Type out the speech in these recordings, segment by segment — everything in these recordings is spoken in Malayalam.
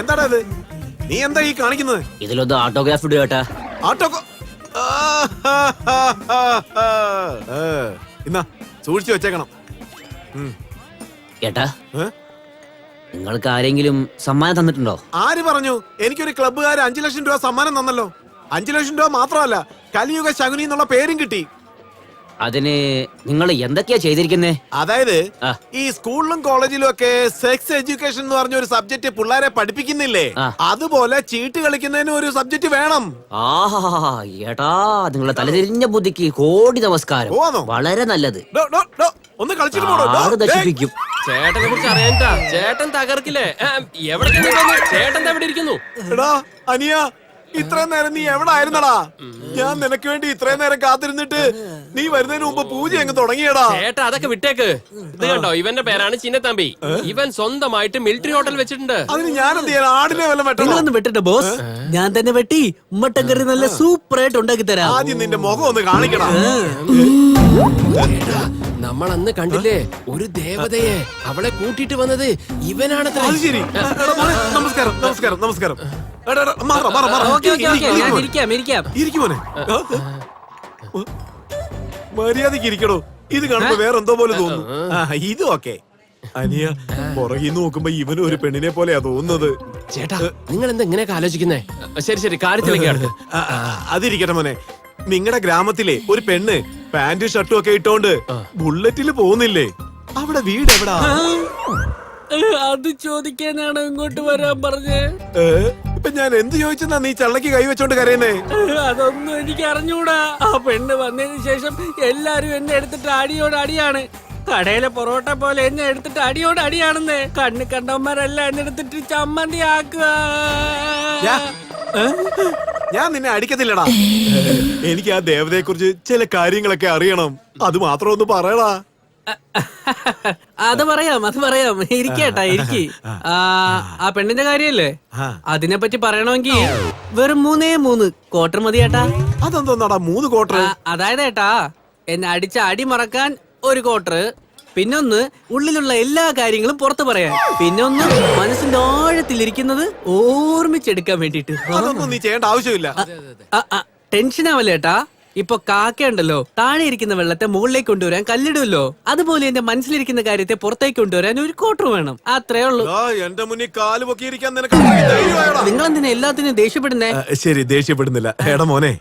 എന്താടാ ഇത്? നീ എന്താ ഈ കാണിക്കുന്നത്? ഇതിലൊന്ന് ഓട്ടോഗ്രാഫ് ഇടുക ചേട്ടാ. ആട്ടോക്കോ എന്നാ സൂക്ഷിച്ചു വെച്ചേക്കണം. ചേട്ടാ, നിങ്ങൾക്ക് ആരെങ്കിലും സമ്മാനം തന്നിട്ടുണ്ടോ? ആര് പറഞ്ഞു? എനിക്കൊരു ക്ലബ്ബുകാര് 5 ലക്ഷം രൂപ സമ്മാനം തന്നല്ലോ. 5 ലക്ഷം രൂപ മാത്രമല്ല, കലിയുഗ ശകുനി എന്നുള്ള പേരും കിട്ടി. അതിന് നിങ്ങൾ എന്തൊക്കെയാ ചെയ്തിരിക്കുന്നേ? അതായത് ഈ സ്കൂളിലും കോളേജിലും ഒക്കെ സെക്സ് എഡ്യൂക്കേഷൻ എന്ന് പറഞ്ഞ ഒരു സബ്ജക്ട് പിള്ളേരെ പഠിപ്പിക്കുന്നില്ലേ, അതുപോലെ ചീട്ട് കളിക്കുന്നതിന് ഒരു സബ്ജക്ട് വേണം. ആഹാ ഏട്ടാ, നിങ്ങളുടെ തലതിരിഞ്ഞ ബുദ്ധിക്ക് കോടി നമസ്കാരം. വളരെ നല്ലത്. ഒന്ന് കളിച്ചിട്ട് നശിപ്പിക്കും. ചേട്ടനെ കുറിച്ച് അറിയാനിട്ടാ, ചേട്ടൻ തകർക്കില്ലേ? എവിടെ ചേട്ടൻ എവിടെ ഇരിക്കുന്നു? എടാ അനിയ, ഇത്രയും നേരം നീ എവിടെ ആയിരുന്നടാ? ഞാൻ നിനക്ക് വേണ്ടി ഇത്രയും നേരം കാത്തിരുന്നിട്ട് നീ വരുന്നതിന് മുമ്പ് പൂജ അങ്ങ് തുടങ്ങിയടാ. ചേട്ടാ അതൊക്കെ വിട്ടേക്ക്. ഇത് കണ്ടോ, ഇവന്റെ പേരാണ് ചിന്നത്തമ്പി. ഇവൻ സ്വന്തമായിട്ട് മിലിറ്ററി ഹോട്ടൽ വെച്ചിട്ടുണ്ട്. അതിന് ഞാൻ എന്ത് ചെയ്യാൻ? ആടിനെ വല്ല വെട്ടണം. വെട്ടിട്ട് ബോസ്, ഞാൻ തന്നെ വെട്ടി ഉമ്മട്ടൻ കറി നല്ല സൂപ്പർ ആയിട്ട് ഉണ്ടാക്കി തരാം. ആദ്യം നിന്റെ മുഖം ഒന്ന് കാണിക്കണം. നമ്മൾ അന്ന് കണ്ടില്ലേ ഒരു ദേവതയെ, അവളെ കൂട്ടിട്ട് വന്നത് ഇവനാണ്. അത് ശരി. നമസ്കാരം നമസ്കാരം നമസ്കാരം. മര്യാദക്ക് ഇരിക്കണോ? ഇത് കാണുമ്പോ വേറെ എന്തോ പോലെ തോന്നുന്നു. ഇത് ഓക്കെ. അനിയ, പുറകിൽ നോക്കുമ്പോ ഇവനും ഒരു പെണ്ണിനെ പോലെയാ തോന്നുന്നത്. ചേട്ടാ നിങ്ങൾ എന്താ ഇങ്ങനെയൊക്കെ ആലോചിക്കുന്നേ? ശരി ശരി, കാര്യത്തിലേക്ക്. അതിരിക്കട്ടെ മോനെ, നിങ്ങളുടെ ഗ്രാമത്തിലെ ഒരു പെണ്ണ് പാന്റും ഷർട്ടും ഒക്കെ ഇട്ടോണ്ട് ബുള്ളറ്റിൽ പോകുന്നില്ലേ? അവിടെ വീട് എവിടാ? അത് ചോദിക്കാനാണ് ഇങ്ങോട്ട് വരാൻ പറഞ്ഞേ. ഇപ്പൊ ഞാൻ എന്ത് ചോദിച്ചെന്നാ നീ ചള്ളക്ക് കൈവച്ചോണ്ട് കരയുന്നേ? അതൊന്നും എനിക്ക് അറിഞ്ഞൂടാ. ആ പെണ്ണ് വന്നതിന് ശേഷം എല്ലാരും എന്നെ എടുത്തിട്ട് അടിയോട് അടിയാണ്. കടയിലെ പൊറോട്ട പോലെ എന്നെ എടുത്തിട്ട് അടിയോട് അടിയാണെന്ന്. കണ്ണ് കണ്ടവന്മാരെല്ലാം എന്നെ എടുത്തിട്ട് ചമ്മന്തി ആക്കുക. ഞാൻ നിന്നെ അടിക്കത്തില്ലടാ. എനിക്ക് ആ ദേവതയെ കുറിച്ച് ചില കാര്യങ്ങളൊക്കെ അറിയണം. അത് മാത്രം ഒന്ന് പറയടാ. അത് പറയാം. ഇരിക്കേട്ടാ, ഇരിക്കി. ആ പെണ്ണിന്റെ കാര്യല്ലേ, അതിനെ പറ്റി പറയണമെങ്കിൽ വെറും 3 ക്വാർട്ടർ മതി ഏട്ടാ. അതെന്തോന്നാടാ 3 ക്വാർട്ടർ? അതായത് ഏട്ടാ, എന്നെ അടിച്ച അടി മറക്കാൻ 1 ക്വാർട്ടർ, പിന്നൊന്ന് ഉള്ളിലുള്ള എല്ലാ കാര്യങ്ങളും പുറത്തു പറയാൻ, പിന്നൊന്ന് മനസ്സിന്റെ ആഴത്തിലിരിക്കുന്നത് ഓർമ്മിച്ചെടുക്കാൻ വേണ്ടിട്ട്. അതൊന്നും നീ ചെയ്യേണ്ട ആവശ്യമില്ല. ടെൻഷൻ ആവല്ലേ ഏട്ടാ. ഇപ്പൊ കാക്കയുണ്ടല്ലോ, താഴെ ഇരിക്കുന്ന വെള്ളത്തെ മുകളിലേക്ക് കൊണ്ടുവരാൻ കല്ലിടുമല്ലോ, അതുപോലെ എന്റെ മനസ്സിലിരിക്കുന്ന കാര്യത്തെ പുറത്തേക്ക് കൊണ്ടുവരാൻ 1 ക്വാർട്ടർ വേണം. അത്രേ ഉള്ളൂ. എന്റെ മുന്നിൽ കാല് പൊക്കിയിരിക്കാൻ നിനക്ക് നിങ്ങൾ എന്തിനാ എല്ലാത്തിനും ദേഷ്യപ്പെടുന്നേ? ശരി, ദേഷ്യപ്പെടുന്നില്ല. എടാ മോനെ,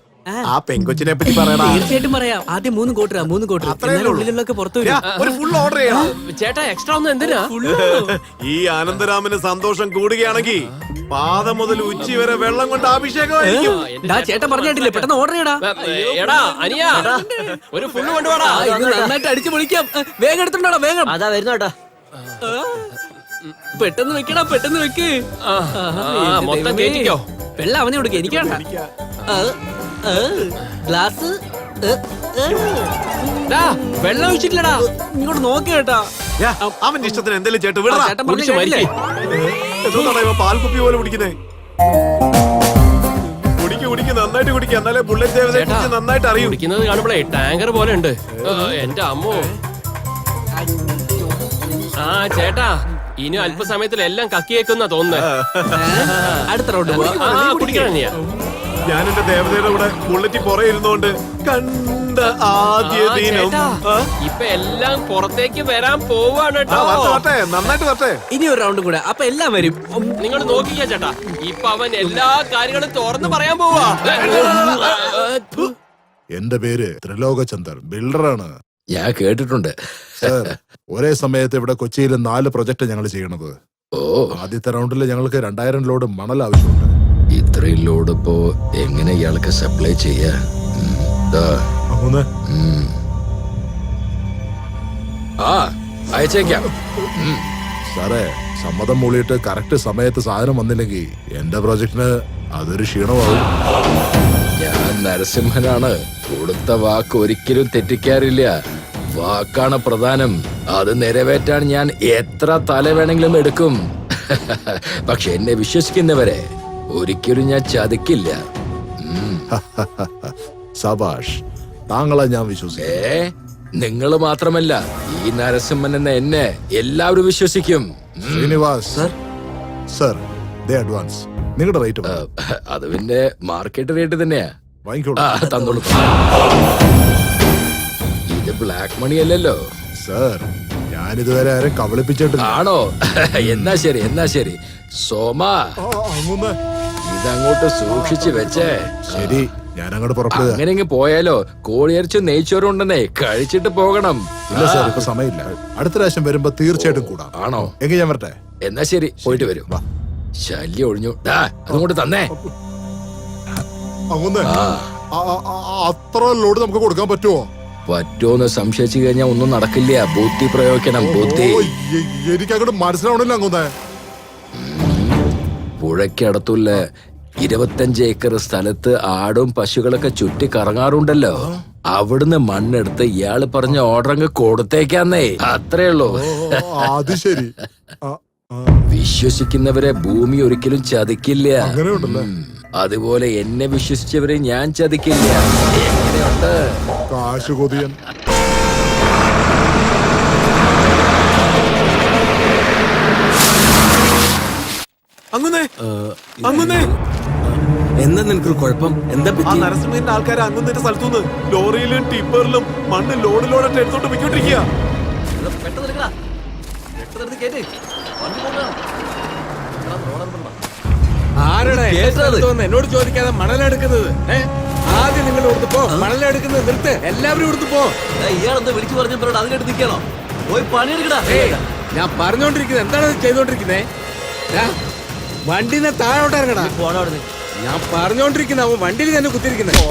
ആ പെങ്കൊച്ചിനെ പറ്റി പറയടാ. തീർച്ചയായിട്ടും പറയാം. ആദ്യം 3 ക്വാർട്ടർ ഉള്ളിലൊക്കെ പുറത്തു വരും. ഒരു ഫുൾ ഓർഡർ ചെയ്യണം. ചേട്ടാ എക്സ്ട്രാ ഒന്നും എന്തിനാ? ഈ ആനന്ദരാമന് സന്തോഷം കൂടുകയാണെങ്കിൽ പാദം മുതൽ ഉച്ചി വരെ വെള്ളം കൊണ്ട് അഭിഷേകമായിരിക്കും. ചേട്ടൻ പറഞ്ഞിട്ടില്ലേ, പെട്ടെന്ന് ഓർഡർ ചെയ്യടാ. എടാ അനിയാ, ഒരു ഫുള്ള് കൊണ്ടുപോടാ. നന്നായിട്ട് അടിച്ചു പൊളിക്കാം. വേഗം എടുത്തോണ്ടാ, വേഗം. അതാ വരുന്നു കേട്ടോ. പെട്ടെന്ന് വെക്കടാ, പെട്ടെന്ന് വെക്ക്. മൊത്തം കേറ്റിക്കോ. വെള്ളം അവനെ കൊടുക്ക, എനിക്ക് വേണ്ട. ഗ്ലാസ് വെള്ളം ഒഴിച്ചിട്ടില്ലടാ. ഇങ്ങോട്ട് നോക്കി കേട്ടാ. അവന്റെ ഇഷ്ടത്തിന് എന്തെങ്കിലും ചേട്ടൻ വിടടാ. പാൽക്കുപ്പി പോലെ കുടിക്കുന്നേ. കുടിക്ക് നന്നായിട്ട് കുടിക്കുക, എന്നാലേ ബുള്ളറ്റ് ദേവതയെ കുറിച്ച് നന്നായിട്ട് അറിയൂ. കുടിക്കുന്നത് കാണുമ്പോഴേ ടാങ്കർ പോലെ ഉണ്ട്. എന്റെ അമ്മോ. ചേട്ടാ ഇനി അല്പസമയത്തിൽ എല്ലാം കക്കിയേക്കുന്ന തോന്നുന്നത്. അടുത്ത റൗണ്ട് കുടിക്കണം. ഞാൻ എന്റെ ദേവതയുടെ കൂടെ ബുള്ളറ്റിൽ പുറകെ ഇരുന്നോണ്ട് കണ്ട ആദ്യ ദിനം. ഇപ്പൊ എല്ലാം പുറത്തേക്ക് വരാൻ പോവാണ് കേട്ടോ. നന്നായിട്ട് വരട്ടെ. ഇനി ഒരു റൗണ്ട് കൂടെ, അപ്പൊ എല്ലാം വരും. നിങ്ങൾ നോക്കിക്കാ ചേട്ടാ, ഇപ്പൊ അവൻ എല്ലാ കാര്യങ്ങളും തുറന്ന് പറയാൻ പോവാ. എന്റെ പേര് ത്രിലോകചന്ദർ, ബിൽഡറാണ്. ഞാൻ കേട്ടിട്ടുണ്ട്. ഒരേ സമയത്ത് ഇവിടെ കൊച്ചിയിൽ 4 പ്രൊജക്ട് ഞങ്ങൾ ചെയ്യണത്. ആദ്യത്തെ റൗണ്ടിൽ ഞങ്ങൾക്ക് 2000 ലോഡ് മണൽ ആവശ്യമുണ്ട്. ഇത്രയും ലോഡ് ഇപ്പോ എങ്ങനെ ഇയാൾക്ക് സപ്ലൈ ചെയ്യാ? അയച്ചേക്കാം സാറേ. സമ്മതം മൂളിയിട്ട് കറക്റ്റ് സമയത്ത് സാധനം വന്നില്ലെങ്കിൽ എന്റെ പ്രോജക്റ്റിന് അതൊരു ക്ഷീണമാവും. ഞാൻ നരസിംഹനാണ്. കൊടുത്ത വാക്ക് ഒരിക്കലും തെറ്റിക്കാറില്ല. വാക്കാണ് പ്രധാനം. അത് നിറവേറ്റാൻ ഞാൻ എത്ര തല വേണമെങ്കിലും എടുക്കും. പക്ഷെ എന്നെ വിശ്വസിക്കുന്നവരെ ഒരിക്കലും ഞാൻ ചതിക്കില്ല. സബാഷ്, താങ്കളെ ഞാൻ വിശ്വസിക്കും. നിങ്ങൾ മാത്രമല്ല, ഈ നരസിംഹൻ എന്ന എന്നെ എല്ലാവരും വിശ്വസിക്കും. ശ്രീനിവാസ് സർ, ദേ അഡ്വാൻസ്. നിങ്ങളുടെ റേറ്റ് അത് പിന്നെ മാർക്കറ്റ് റേറ്റ് തന്നെയാ. വാങ്ങിക്കോളൂ. തന്നോളൂ. ഇത് ബ്ലാക്ക് മണി അല്ലല്ലോ സർ. ഞാനിതുവരെ ആരും കബളിപ്പിച്ചിട്ടില്ല. ആണോ? എന്നാ ശരി, എന്നാ ശരി. സോമ, ഇതങ്ങോട്ട് സൂക്ഷിച്ചു വെച്ചേ. ശരി, ഞാൻ അങ്ങോട്ട് പുറപ്പെടുക. അങ്ങനെ പോയാലോ? കോഴിയരച്ചു നെയ്ച്ചോറും ഉണ്ടെന്നേ, കഴിച്ചിട്ട് പോകണം. ഇല്ല സാർ, ഇപ്പൊ സമയമില്ല. അടുത്ത പ്രാവശ്യം വരുമ്പോ തീർച്ചയായിട്ടും കൂടാം. ആണോ? എങ്കിൽ ഞാൻ വരട്ടെ. എന്നാ ശരി, പോയിട്ട് വരും. ശല്യം ഒഴിഞ്ഞു. അതുകൊണ്ട് തന്നേ. അങ്ങനെ അത്ര ലോഡ് നമുക്ക് കൊടുക്കാൻ പറ്റുമോ? പറ്റുമോന്ന് സംശയിച്ചു കഴിഞ്ഞാൽ ഒന്നും നടക്കില്ല. ബുദ്ധി പ്രയോഗിക്കണം, ബുദ്ധി. എനിക്ക് അങ്ങോട്ട് മനസ്സിലാവണില്ല. അങ്ങനെ പുഴയ്ക്കടുത്തുള്ള 25 ഏക്കർ സ്ഥലത്ത് ആടും പശുക്കളൊക്കെ ചുറ്റി കറങ്ങാറുണ്ടല്ലോ. അവിടുന്ന് മണ്ണെടുത്ത് ഇയാള് പറഞ്ഞ ഓർഡർ അങ്ങ് കൊടുത്തേക്കാന്നേ. അത്രേ ഉള്ളൂ. അത് ശരി. വിശ്വസിക്കുന്നവരെ ഭൂമി ഒരിക്കലും ചതിക്കില്ല. അങ്ങനെയുണ്ടല്ലേ? അതുപോലെ എന്നെ വിശ്വസിച്ചവരെ ഞാൻ ചതിക്കില്ല. എങ്ങനെയുണ്ട്? കാശ് കൊതിയൻ. അങ്ങനെ എന്താ നിനക്കൊരു കുഴപ്പം? എന്താ ആ പറ്റി? നരസിംഹന്റെ ആൾക്കാർ അങ്ങുന്നതിന്റെ സ്ഥലത്തുനിന്ന് ലോറിയിലും ടിപ്പറിലും മണ്ണ് ലോഡിലോടെ എടുത്തോട്ട് പോയിക്കൊണ്ടിരിക്കുക. ആരുടെ എന്നോട് ചോദിക്കാതെ മണലെടുക്കുന്നത്? ആദ്യം നിങ്ങൾ ഇവിടുന്ന് പോ. മണലെടുക്കുന്നത് നിർത്ത്. എല്ലാവരും ഇവിടുന്ന് പോ. ഇയാളെന്താ വിളിച്ചു പറഞ്ഞപ്പോഴാണ് അതിനടുത്ത് നിൽക്കണോ? പോയി പണിയെടുക്കടാ. ഞാൻ പറഞ്ഞോണ്ടിരിക്കുന്നത് എന്താണ് ചെയ്തോണ്ടിരിക്കുന്നേ? വണ്ടിനെ താഴോട്ട് ഇറങ്ങടാ. ഞാൻ പറഞ്ഞോണ്ടിരിക്കുന്ന അവൻ വണ്ടിയിൽ തന്നെ കുത്തിരിക്കുന്നത്.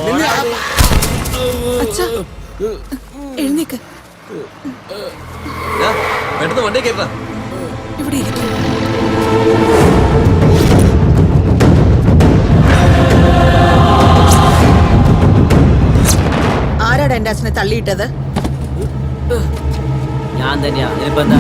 എഴുന്നേക്ക്. പെട്ടെന്ന് വണ്ടി കേട്ടാ. ഇവിടെ ഇരിക്കും. ആരാടാ എന്റെ അച്ഛനെ തള്ളിയിട്ടത്? ഞാൻ തന്നെയാ. ഇതിപ്പോ എന്താ?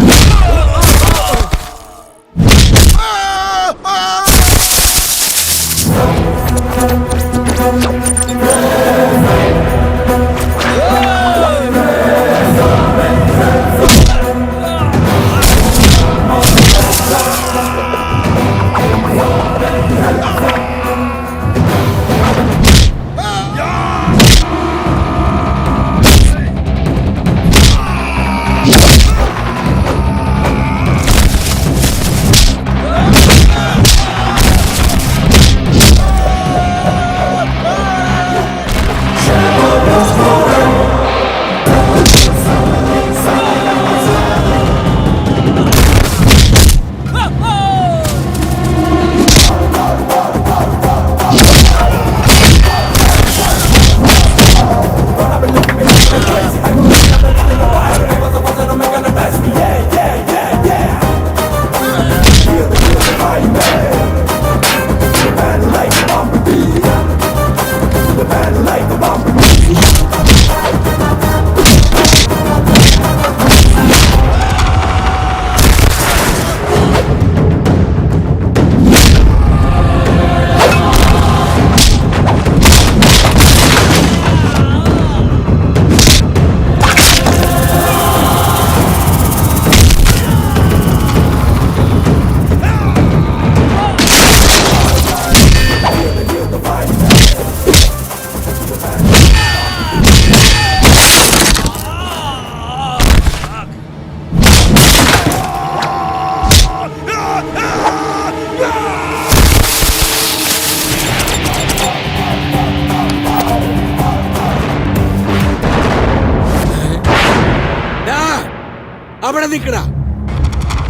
അവിടെ നിക്കടാ.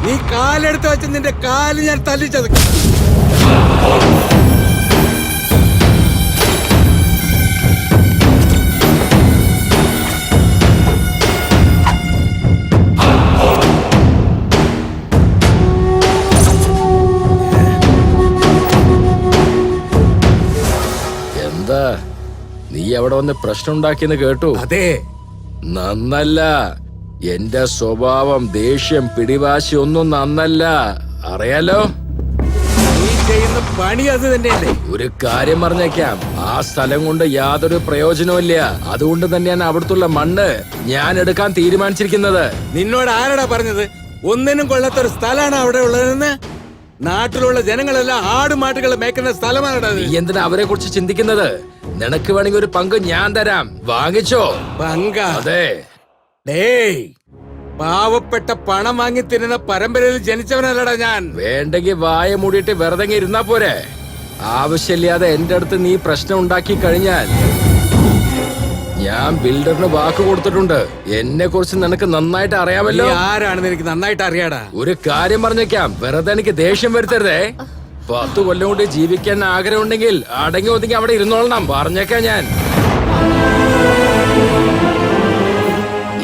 നീ കാലെടുത്ത് വെച്ച് നിന്റെ കാല് ഞാൻ തല്ലിച്ചത്. എന്താ നീ അവിടെ വന്ന് പ്രശ്നം ഉണ്ടാക്കിയെന്ന് കേട്ടു. അതെ, നന്നല്ല. എന്റെ സ്വഭാവം, ദേഷ്യം, പിടിവാശി ഒന്നും നന്നല്ല, അറിയാലോ. നീ ചെയ്യുന്ന പണി അത് തന്നെയല്ലേ? ഒരു കാര്യം പറഞ്ഞേക്കാം, ആ സ്ഥലം കൊണ്ട് യാതൊരു പ്രയോജനമില്ല. അതുകൊണ്ട് തന്നെയാണ് അവിടുത്തെ മണ്ണ് ഞാൻ എടുക്കാൻ തീരുമാനിച്ചിരിക്കുന്നത്. നിന്നോട് ആരടാ പറഞ്ഞത് ഒന്നിനും കൊള്ളാത്തൊരു സ്ഥലമാണ് അവിടെ ഉള്ളതെന്ന്? നാട്ടിലുള്ള ജനങ്ങളെല്ലാം ആടുമാട്ടുകളെ മേക്കുന്ന സ്ഥലമാണത്. നീ എന്തിനാ അവരെ കുറിച്ച് ചിന്തിക്കുന്നത്? നിനക്ക് വേണമെങ്കിൽ ഒരു പങ്ക് ഞാൻ തരാം, വാങ്ങിച്ചോ. പങ്ക? അതെ. ഡേയ്, പാവപ്പെട്ട പണം വാങ്ങി തിന്നുന്ന പരമ്പരയിൽ ജനിച്ചവനല്ലടാ ഞാൻ. വേണ്ടെങ്കിൽ വായ മൂടിയിട്ട് വെറുതെ ഇരുന്നാ പോരെ. ആവശ്യമില്ലാതെ എന്റെ അടുത്ത് നീ പ്രശ്നം ഉണ്ടാക്കി കഴിഞ്ഞാൽ ഞാൻ ബിൽഡറിന് വാക്ക് കൊടുത്തിട്ടുണ്ട്. എന്നെ കുറിച്ച് നിനക്ക് നന്നായിട്ട് അറിയാമല്ലോ. നീ ആരാണെന്ന് എനിക്ക് നന്നായിട്ട് അറിയാടാ. ഒരു കാര്യം പറഞ്ഞേക്കാം, വെറുതെ എനിക്ക് ദേഷ്യം വരുത്തരുതേ. 10 കൊല്ലം കൊണ്ട് ജീവിക്കാൻ ആഗ്രഹം ഉണ്ടെങ്കിൽ അടങ്ങി ഒതുങ്ങി അവിടെ ഇരുന്നോളണം, പറഞ്ഞേക്കാം ഞാൻ.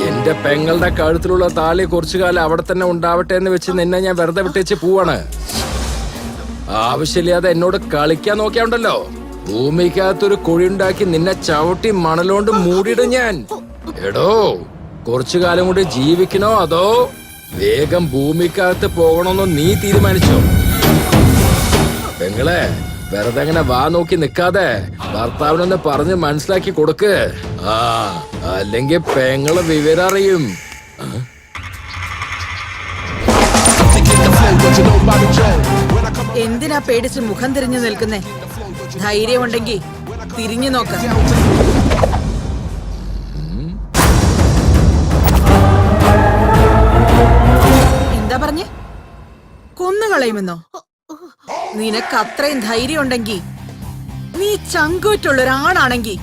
എന്റെ പെങ്ങളുടെ കഴുത്തിലുള്ള താലി കുറച്ചു കാലം അവിടെ തന്നെ ഉണ്ടാവട്ടെ എന്ന് വെച്ച് നിന്നെ ഞാൻ വെറുതെ വിട്ടേച്ച് പോവാണ്. ആവശ്യമില്ലാതെ എന്നോട് കളിക്കാൻ നോക്കിയാണ്ടല്ലോ, ഭൂമിക്കകത്തൊരു കുഴിയുണ്ടാക്കി നിന്നെ ചവിട്ടി മണലോണ്ട് മൂടിയിടും ഞാൻ. എടോ, കുറച്ചു കാലം കൊണ്ട് ജീവിക്കണോ അതോ വേഗം ഭൂമിക്കകത്ത് പോകണമെന്നോ നീ തീരുമാനിച്ചോ? പെങ്ങളെ, വെറുതെ അങ്ങനെ വാ നോക്കി നിക്കാതെ ഭർത്താവിനൊന്ന് പറഞ്ഞ് മനസ്സിലാക്കി കൊടുക്ക്. അല്ലെങ്കിൽ പെങ്ങള് വിവരം അറിയും. എന്തിനാ പേടിച്ച് മുഖം തിരിഞ്ഞു നിൽക്കുന്നേ? ധൈര്യമുണ്ടെങ്കിൽ തിരിഞ്ഞു നോക്ക. എന്താ പറഞ്ഞേ? കൊന്നുകളയുമെന്നോ? നിനക്ക് അത്രയും ധൈര്യം ഉണ്ടെങ്കിൽ, നീ ചങ്കൂറ്റുള്ള ഒരാണാണെങ്കിൽ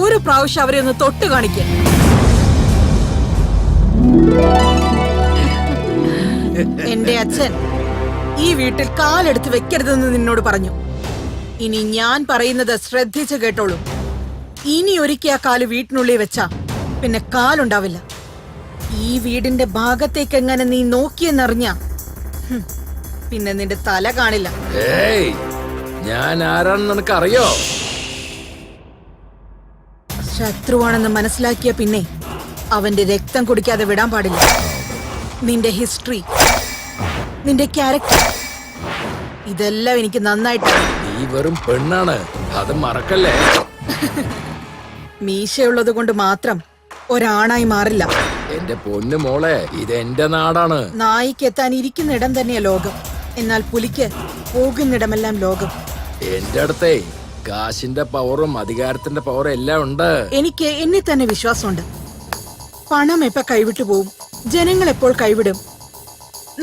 ഒരു പ്രാവശ്യം അവരെ ഒന്ന് തൊട്ട് കാണിക്ക. എന്റെ അച്ഛൻ ഈ വീട്ടിൽ കാലെടുത്ത് വെക്കരുതെന്ന് നിന്നോട് പറഞ്ഞു. ഇനി ഞാൻ പറയുന്നത് ശ്രദ്ധിച്ചു കേട്ടോളൂ. ഇനി ഒരിക്കൽ ആ കാല് വീട്ടിനുള്ളിൽ വെച്ചാ പിന്നെ കാലുണ്ടാവില്ല. ഈ വീടിന്റെ ഭാഗത്തേക്ക് എങ്ങനെ നീ നോക്കിയെന്നറിഞ്ഞ പിന്നെ നിന്റെ തല കാണില്ല. ഏയ്, ഞാൻ ആരാണെന്ന് നിനക്ക് അറിയോ? ശത്രുവാണെന്ന് മനസ്സിലാക്കിയ പിന്നെ അവന്റെ രക്തം കുടിക്കാതെ വിടാൻ പാടില്ല. നിന്റെ ഹിസ്റ്ററി, നിന്റെ ക്യാരക്ടർ, ഇതെല്ലാം എനിക്ക് നന്നായിട്ട്. നീ വെറും പെണ്ണാണ്, അത് മറക്കല്ലേ. മീശയുള്ളത് കൊണ്ട് മാത്രം ഒരാണായി മാറില്ല. എന്റെ പൊന്നു മോളെ, ഇത് എന്റെ നാടാണ്. നായിക്ക് എത്താൻ ഇരിക്കുന്ന ഇടം തന്നെയാ ലോകം, എന്നാൽ പുലിക്ക് പോകുന്നിടമെല്ലാം ലോകം. എന്റെ അടുത്തേ കാശിന്റെ പവറും അധികാരത്തിന്റെ പവറും എല്ലാം ഉണ്ട്. എനിക്ക് എന്നെ തന്നെ വിശ്വാസമുണ്ട്. പണം എപ്പോ കൈവിട്ടു പോവും, ജനങ്ങൾ എപ്പോൾ കൈവിടും,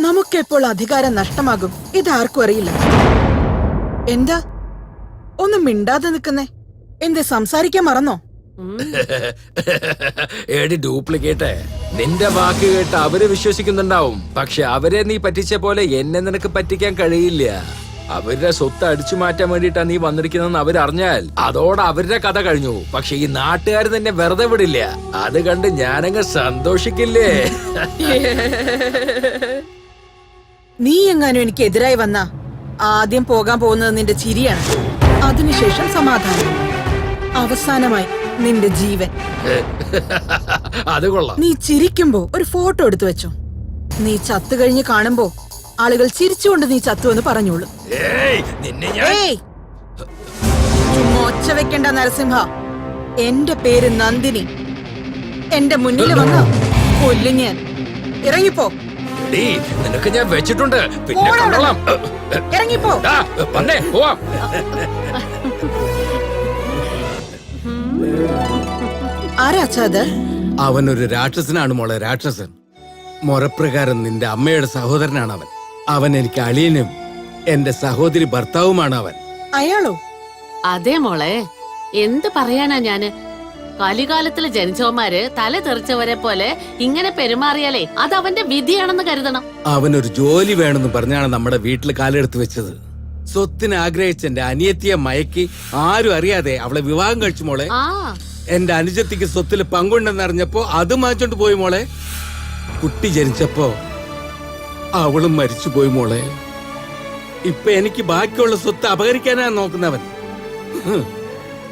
നമുക്കെപ്പോൾ അധികാരം നഷ്ടമാകും, ഇതാർക്കും അറിയില്ല. എന്താ ഒന്നും മിണ്ടാതെ നിൽക്കുന്നേ? എന്ത് സംസാരിക്കാൻ മറന്നോ? ഏടി ഡ്യൂപ്ലിക്കേറ്റ്. നിന്റെ വാക്ക് കേട്ട് അവര് വിശ്വസിക്കുന്നുണ്ടാവും, പക്ഷെ അവരെ നീ പറ്റിച്ച പോലെ എന്നെ നിനക്ക് പറ്റിക്കാൻ കഴിയില്ല. അവരുടെ സ്വത്ത് അടിച്ചു മാറ്റാൻ വേണ്ടിട്ടാ നീ വന്നിരിക്കുന്നതെന്ന് അവരറിഞ്ഞാൽ അതോടെ അവരുടെ കഥ കഴിഞ്ഞു. പക്ഷെ ഈ നാട്ടുകാർ നിന്നെ വെറുതെ വിടില്ല. അത് കണ്ട് ഞാനങ്ങ് സന്തോഷിക്കില്ലേ? നീ എങ്ങാനും എനിക്ക് എതിരായി വന്നാ ആദ്യം പോകാൻ പോകുന്നത് നിന്റെ ചിരിയാണ്, അതിനുശേഷം സമാധാനം, അവസാനമായി നിന്റെ ജീവൻ. അത് കൊള്ളാം. നീ ചിരിക്കുമ്പോ ഒരു ഫോട്ടോ എടുത്തു വെച്ചോ. നീ ചത്തു കഴിഞ്ഞ് കാണുമ്പോ ആളുകൾ ചിരിച്ചുകൊണ്ട് നീ ചത്തു എന്ന് പറഞ്ഞോളൂ. ഏയ്, ചുമ്മാ ഒച്ച വെക്കണ്ട നരസിംഹ. എന്റെ പേര് നന്ദിനി. എന്റെ മുന്നിൽ വന്ന കൊല്ലും ഞാൻ. ഇറങ്ങിപ്പോ. നിനക്ക് ഞാൻ വെച്ചിട്ടുണ്ട്, പിന്നെ കണ്ടോളാം. ഇറങ്ങിപ്പോ. വന്നേ പോവാം. ആരാച്ചത്? അവനൊരു രാക്ഷസനാണ് മോളെ, രാക്ഷസൻ. മുറപ്രകാരം നിന്റെ അമ്മയുടെ സഹോദരനാണ് അവൻ. അവൻ എനിക്ക് അളിയനും എന്റെ സഹോദരി ഭർത്താവുമാണ് അവൻ. അയാളോ? അതെ മോളെ, എന്ത് പറയാനാ ഞാന്. കലികാലത്തില് ജനിച്ചവന്മാര് തല തെറിച്ചവരെ പോലെ ഇങ്ങനെ പെരുമാറിയാലേ അത് അവന്റെ വിധിയാണെന്ന് കരുതണം. അവനൊരു ജോലി വേണമെന്ന് പറഞ്ഞാണ് നമ്മുടെ വീട്ടിൽ കാലെടുത്ത് വെച്ചത്. സ്വത്തിന് ആഗ്രഹിച്ച എന്റെ അനിയത്തിയെ മയക്കി ആരും അറിയാതെ അവളെ വിവാഹം കഴിച്ചു മോളെ. എന്റെ അനുജത്തിക്ക് സ്വത്തിൽ പങ്കുണ്ടെന്ന് അറിഞ്ഞപ്പോ അത് മാറ്റോണ്ട് പോയി മോളെ. കുട്ടി ജനിച്ചപ്പോ അവളും മരിച്ചുപോയി മോളെ. ഇപ്പൊ എനിക്ക് ബാക്കിയുള്ള സ്വത്ത് അപഹരിക്കാനാ നോക്കുന്നവൻ.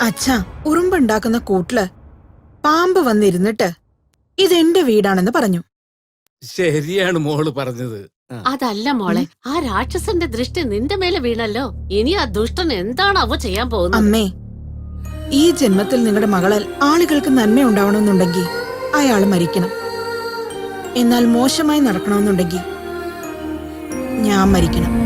അച്ഛാ, ഉറുമ്പുണ്ടാക്കുന്ന കൂട്ടില് പാമ്പ് വന്നിരുന്നിട്ട് ഇതെന്റെ വീടാണെന്ന് പറഞ്ഞു. ശരിയാണ് മോള് പറഞ്ഞത്. അതല്ല മോളെ, ആ രാക്ഷസന്റെ ദൃഷ്ടി നിന്റെ മേലെ വീണല്ലോ. ഇനി ആ ദുഷ്ടൻ എന്താണാവോ ചെയ്യാൻ പോകുന്നത്? അമ്മേ, ഈ ജന്മത്തിൽ നിങ്ങളുടെ മകളാൽ ആളുകൾക്ക് നന്മ ഉണ്ടാവണമെന്നുണ്ടെങ്കിൽ അയാൾ മരിക്കണം. എന്നാൽ മോശമായി നടക്കണമെന്നുണ്ടെങ്കിൽ ഞാൻ മരിക്കണം.